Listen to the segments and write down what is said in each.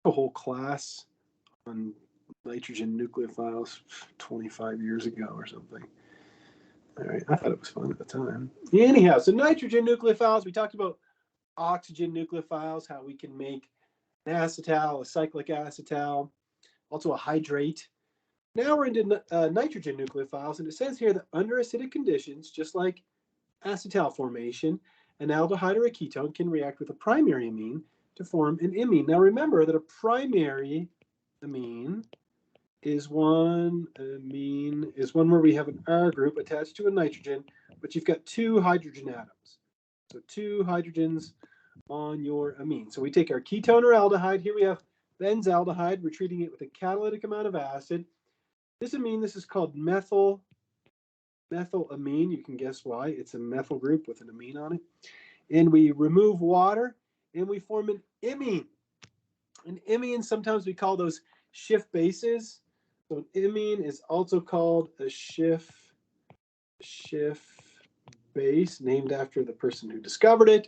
a whole class on nitrogen nucleophiles 25 years ago or something. All right, I thought it was fun at the time. Anyhow, so nitrogen nucleophiles, we talked about oxygen nucleophiles, how we can make an acetal, a cyclic acetal, also a hydrate. Now we're into nitrogen nucleophiles, and it says here that under acidic conditions, just like acetal formation, an aldehyde or a ketone can react with a primary amine to form an imine. Now remember that a primary amine is one where we have an R group attached to a nitrogen, but you've got two hydrogen atoms. So two hydrogens on your amine. So we take our ketone or aldehyde. Here we have benzaldehyde. We're treating it with a catalytic amount of acid. This amine, this is called methylamine. You can guess why. It's a methyl group with an amine on it. And we remove water and we form an imine. An imine, sometimes we call those Schiff bases. So an imine is also called a Schiff base, named after the person who discovered it.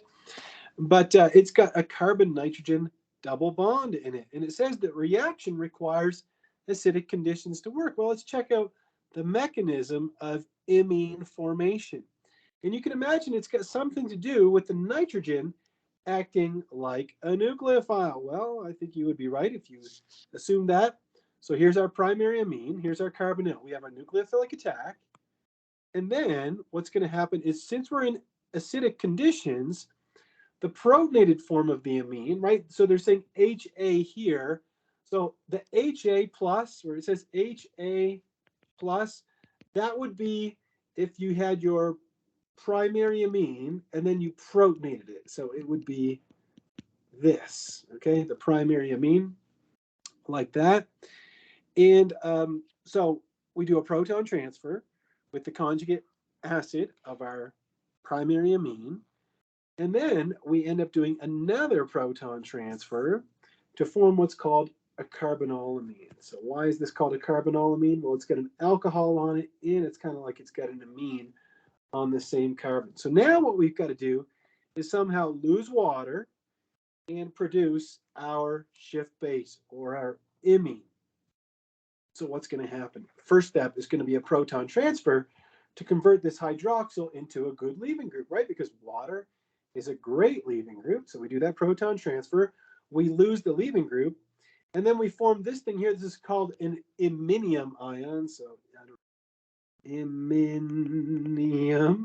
But it's got a carbon-nitrogen double bond in it. And it says that reaction requires acidic conditions to work. Well, let's check out the mechanism of imine formation. And you can imagine it's got something to do with the nitrogen acting like a nucleophile. Well, I think you would be right if you assume that. So here's our primary amine. Here's our carbonyl. We have our nucleophilic attack. And then what's going to happen is, since we're in acidic conditions, the protonated form of the amine, right? So they're saying HA here. So the HA plus, where it says HA plus, that would be if you had your primary amine and then you protonated it. So it would be this, okay? The primary amine, like that. And so we do a proton transfer with the conjugate acid of our primary amine. And then we end up doing another proton transfer to form what's called a carbonyl amine. So why is this called a carbonyl amine? Well, it's got an alcohol on it, and it's kind of like it's got an amine on the same carbon. So now what we've got to do is somehow lose water and produce our Schiff base, or our imine. So what's going to happen? First step is going to be a proton transfer to convert this hydroxyl into a good leaving group, right? Because water is a great leaving group. So we do that proton transfer. We lose the leaving group. And then we form this thing here. This is called an iminium ion. So iminium,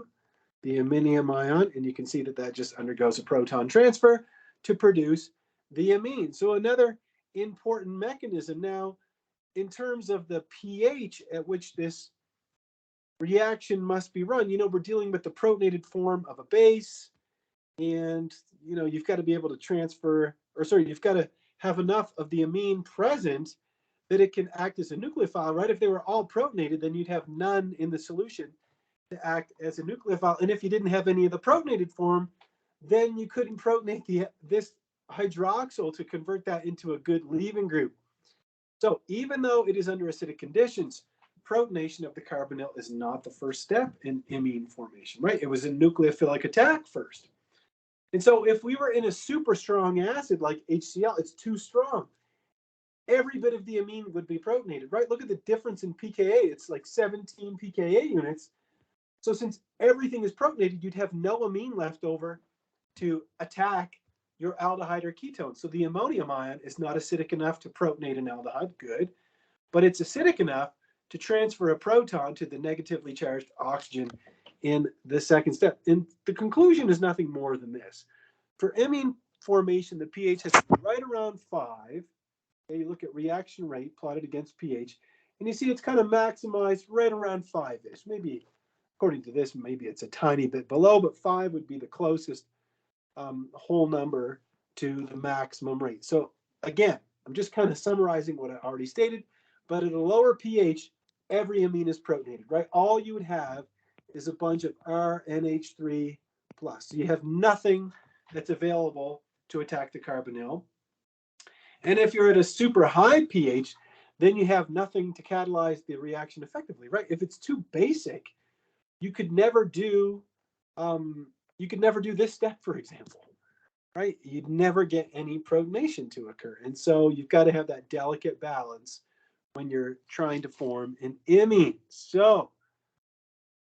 the iminium ion. And you can see that that just undergoes a proton transfer to produce the amine. So another important mechanism. Now, in terms of the pH at which this reaction must be run, we're dealing with the protonated form of a base, and you've got to be able to transfer, you've got to have enough of the amine present that it can act as a nucleophile, right? If they were all protonated, then you'd have none in the solution to act as a nucleophile. And if you didn't have any of the protonated form, then you couldn't protonate this hydroxyl to convert that into a good leaving group. So even though it is under acidic conditions, protonation of the carbonyl is not the first step in imine formation, right? It was a nucleophilic attack first. And so if we were in a super strong acid like HCl, it's too strong. Every bit of the amine would be protonated, right? Look at the difference in pKa. It's like 17 pKa units. So since everything is protonated, you'd have no amine left over to attack your aldehyde or ketone. So the ammonium ion is not acidic enough to protonate an aldehyde, good, but it's acidic enough to transfer a proton to the negatively charged oxygen in the second step. And the conclusion is nothing more than this. For imine formation, the pH has to be right around 5. Okay, you look at reaction rate plotted against pH, and you see it's kind of maximized right around 5-ish. Maybe, according to this, maybe it's a tiny bit below, but 5 would be the closest whole number to the maximum rate. So again, I'm just kind of summarizing what I already stated, but at a lower pH, every amine is protonated, right? All you would have is a bunch of RNH3+. So you have nothing that's available to attack the carbonyl. And if you're at a super high pH, then you have nothing to catalyze the reaction effectively, right? If it's too basic, you could never do this step, for example. right? You'd never get any protonation to occur. And so you've got to have that delicate balance when you're trying to form an imine. So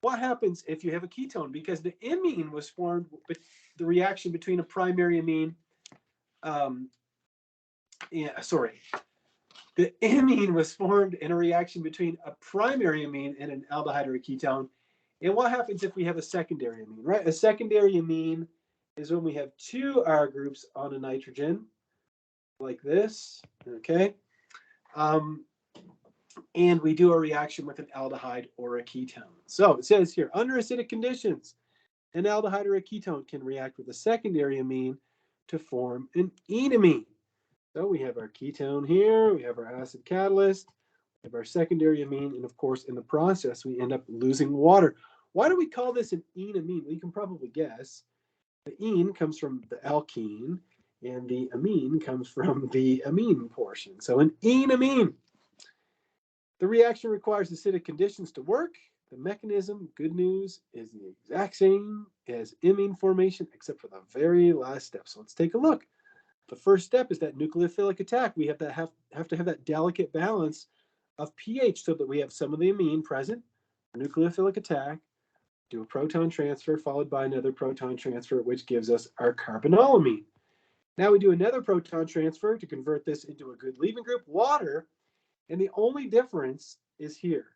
what happens if you have a ketone? Because the imine was formed with the reaction between a primary amine, the imine was formed in a reaction between a primary amine and an aldehyde or a ketone. And what happens if we have a secondary amine, right? A secondary amine is when we have two R groups on a nitrogen, like this, okay? And we do a reaction with an aldehyde or a ketone. So it says here, under acidic conditions, an aldehyde or a ketone can react with a secondary amine to form an enamine. So we have our ketone here, we have our acid catalyst, we have our secondary amine, and of course, in the process, we end up losing water. Why do we call this an enamine? Well, you can probably guess. The ene comes from the alkene, and the amine comes from the amine portion. So an enamine. The reaction requires acidic conditions to work. The mechanism, good news, is the exact same as imine formation, except for the very last step. So let's take a look. The first step is that nucleophilic attack. We have to have that delicate balance of pH so that we have some of the amine present, nucleophilic attack, do a proton transfer followed by another proton transfer, which gives us our carbonyl amine. Now we do another proton transfer to convert this into a good leaving group, water, and the only difference is here.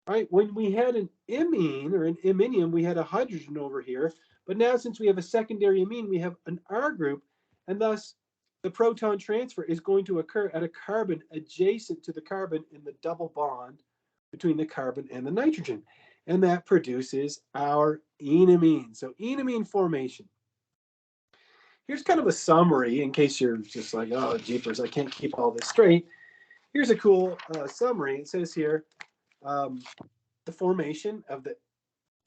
Right? When we had an imine or an iminium, we had a hydrogen over here, but now since we have a secondary amine, we have an R group, and thus the proton transfer is going to occur at a carbon adjacent to the carbon in the double bond between the carbon and the nitrogen. And that produces our enamine. So enamine formation. Here's kind of a summary in case you're just like, oh, jeepers, I can't keep all this straight. Here's a cool summary. It says here, the formation of the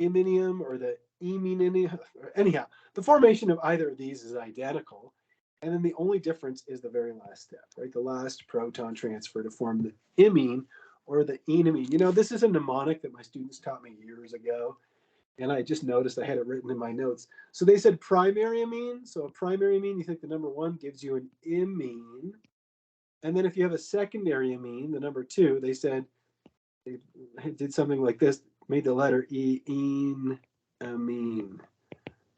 iminium or the iminium, anyhow, the formation of either of these is identical. And then the only difference is the very last step, right? The last proton transfer to form the imine or the enamine. You know, this is a mnemonic that my students taught me years ago. And I just noticed I had it written in my notes. So they said primary amine. So a primary amine, you think the number 1 gives you an imine. And then if you have a secondary amine, the number 2, they said, they did something like this, made the letter E, amine,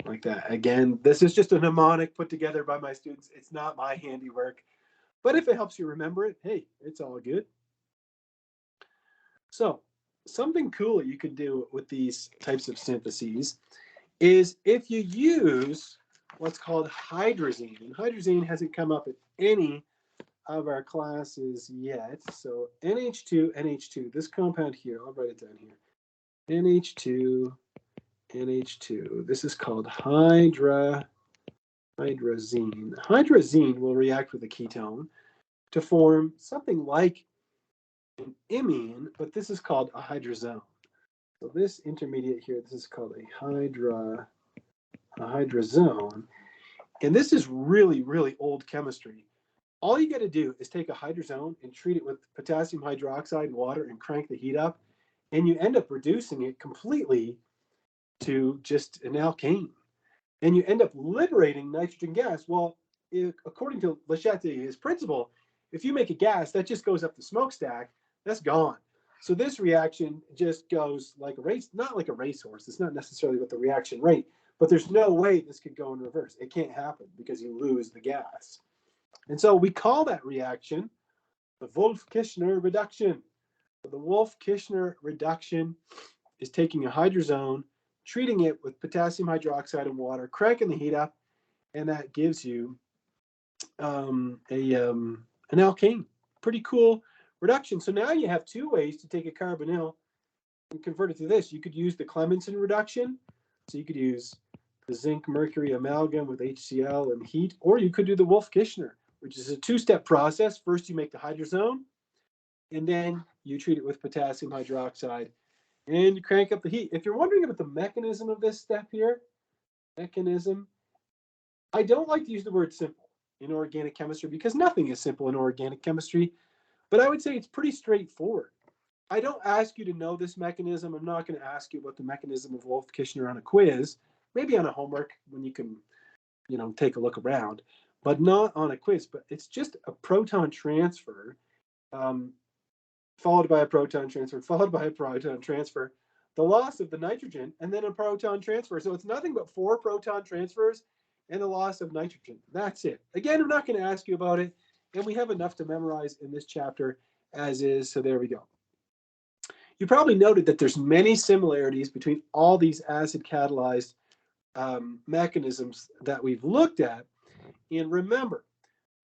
like that. Again, this is just a mnemonic put together by my students. It's not my handiwork. But if it helps you remember it, hey, it's all good. So something cool you can do with these types of syntheses is if you use what's called hydrazine. And hydrazine hasn't come up in any of our classes yet. So NH2, NH2, this compound here, I'll write it down here. NH2, NH2. This is called hydrazine. Hydrazine will react with a ketone to form something like an imine, but this is called a hydrazone. So this intermediate here, this is called a hydrazone. And this is really, really old chemistry. All you got to do is take a hydrazone and treat it with potassium hydroxide, water, and crank the heat up, and you end up reducing it completely to just an alkane. And you end up liberating nitrogen gas. Well, according to Le Chatelier's principle, if you make a gas, that just goes up the smokestack, that's gone. So this reaction just goes like a race, not like a racehorse. It's not necessarily with the reaction rate, but there's no way this could go in reverse. It can't happen because you lose the gas. And so we call that reaction the Wolff-Kishner reduction. So the Wolff-Kishner reduction is taking a hydrazone, treating it with potassium hydroxide and water, cranking the heat up, and that gives you an alkane. Pretty cool reduction. So now you have two ways to take a carbonyl and convert it to this. You could use the Clemmensen reduction. So you could use the zinc mercury amalgam with HCl and heat, or you could do the Wolff-Kishner, which is a two-step process. First, you make the hydrazone, and then you treat it with potassium hydroxide, and you crank up the heat. If you're wondering about the mechanism of this step here, I don't like to use the word simple in organic chemistry because nothing is simple in organic chemistry, but I would say it's pretty straightforward. I don't ask you to know this mechanism. I'm not going to ask you about the mechanism of Wolff-Kishner on a quiz, maybe on a homework when you can take a look around, but not on a quiz. But it's just a proton transfer, followed by a proton transfer, followed by a proton transfer, the loss of the nitrogen, and then a proton transfer. So it's nothing but 4 proton transfers and the loss of nitrogen. That's it. Again, I'm not going to ask you about it, and we have enough to memorize in this chapter as is, so there we go. You probably noted that there's many similarities between all these acid-catalyzed mechanisms that we've looked at. And remember,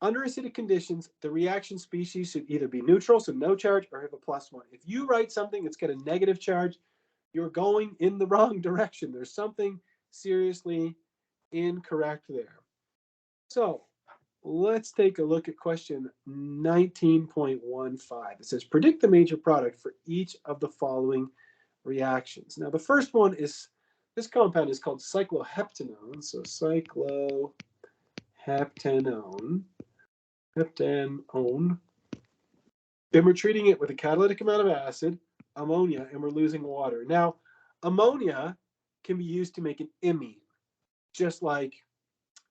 under acidic conditions, the reaction species should either be neutral, so no charge, or have a +1. If you write something that's got a negative charge, you're going in the wrong direction. There's something seriously incorrect there. So let's take a look at question 19.15. It says, predict the major product for each of the following reactions. Now, the first one is, this compound is called cycloheptanone. So cycloheptanone. And we're treating it with a catalytic amount of acid, ammonia, and we're losing water. Now, ammonia can be used to make an imine, just like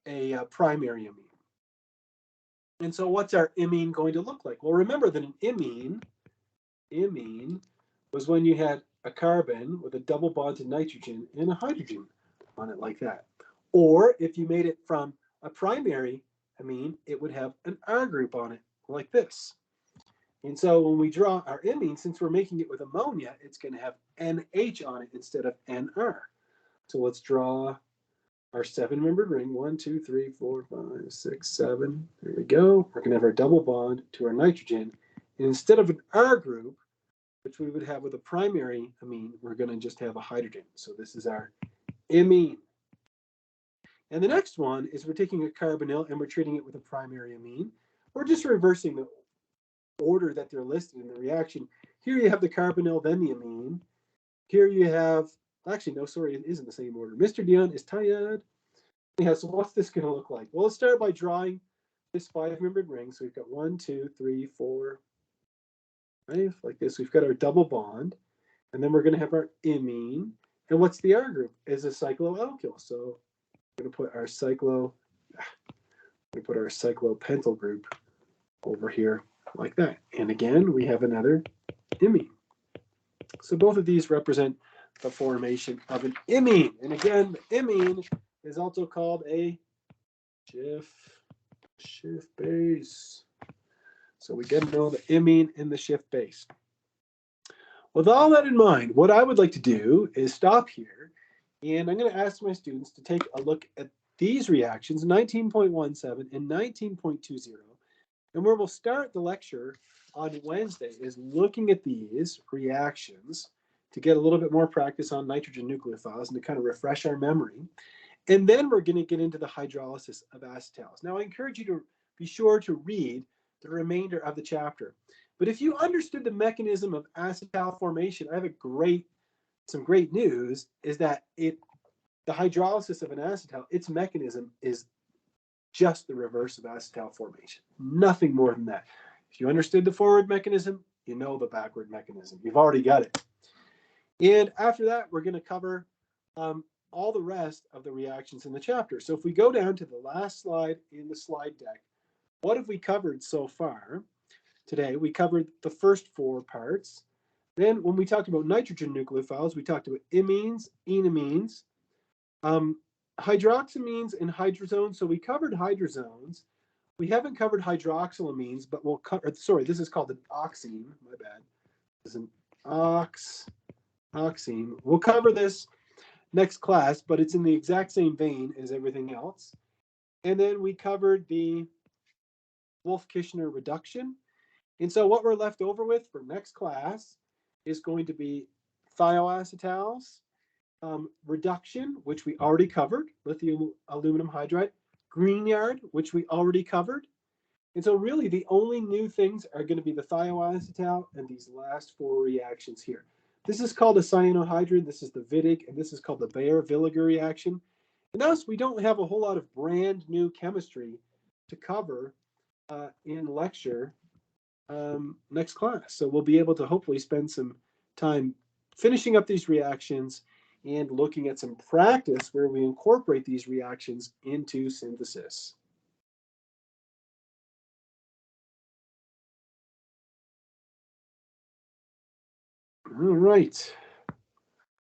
a primary amine. And so what's our imine going to look like? Well, remember that an imine was when you had a carbon with a double bond to nitrogen and a hydrogen on it like that. Or if you made it from a primary amine, it would have an R group on it like this. And so when we draw our imine, since we're making it with ammonia, it's going to have NH on it instead of NR. So let's draw our 7-membered ring. 1, 2, 3, 4, 5, 6, 7. There we go. We're going to have our double bond to our nitrogen. And instead of an R group, which we would have with a primary amine, we're going to just have a hydrogen. So this is our imine. And the next one is we're taking a carbonyl and we're treating it with a primary amine. We're just reversing the order that they're listed in the reaction. Here you have the carbonyl, then the amine. Here you have, actually, no, sorry, it isn't the same order. Mr. Dion is tired. Yeah, so what's this going to look like? Well, let's start by drawing this 5-membered ring. So we've got 1, 2, 3, 4, 5, like this. We've got our double bond, and then we're going to have our imine. And what's the R group? Is a cycloalkyl. So we're going to put our cyclopentyl group over here like that. And again, we have another imine. So both of these represent the formation of an imine. And again, the imine is also called a Schiff base. So we get to know the imine and the Schiff base. With all that in mind, what I would like to do is stop here, and I'm going to ask my students to take a look at these reactions, 19.17 and 19.20. And where we'll start the lecture on Wednesday is looking at these reactions to get a little bit more practice on nitrogen nucleophiles and to kind of refresh our memory. And then we're going to get into the hydrolysis of acetals. Now, I encourage you to be sure to read the remainder of the chapter. But if you understood the mechanism of acetal formation, I have some great news, is that the hydrolysis of an acetal, its mechanism is just the reverse of acetal formation. Nothing more than that. If you understood the forward mechanism, you know the backward mechanism. You've already got it. And after that, we're going to cover all the rest of the reactions in the chapter. So if we go down to the last slide in the slide deck, what have we covered so far today? We covered the first 4 parts. Then when we talked about nitrogen nucleophiles, we talked about imines, enamines, hydroxamines, and hydrozones. So we covered hydrozones. We haven't covered hydroxylamines, but we'll cover, sorry, this is called an oxime, my bad. This is an oxime. We'll cover this next class, but it's in the exact same vein as everything else. And then we covered the Wolff-Kishner reduction. And so what we're left over with for next class is going to be thioacetals, reduction, which we already covered, lithium aluminum hydride, Grignard, which we already covered. And so really the only new things are going to be the thioacetal and these last 4 reactions here. This is called a cyanohydrin, this is the Wittig, and this is called the Baeyer-Villiger reaction. And thus we don't have a whole lot of brand new chemistry to cover in lecture next class. So we'll be able to hopefully spend some time finishing up these reactions and looking at some practice where we incorporate these reactions into synthesis. All right.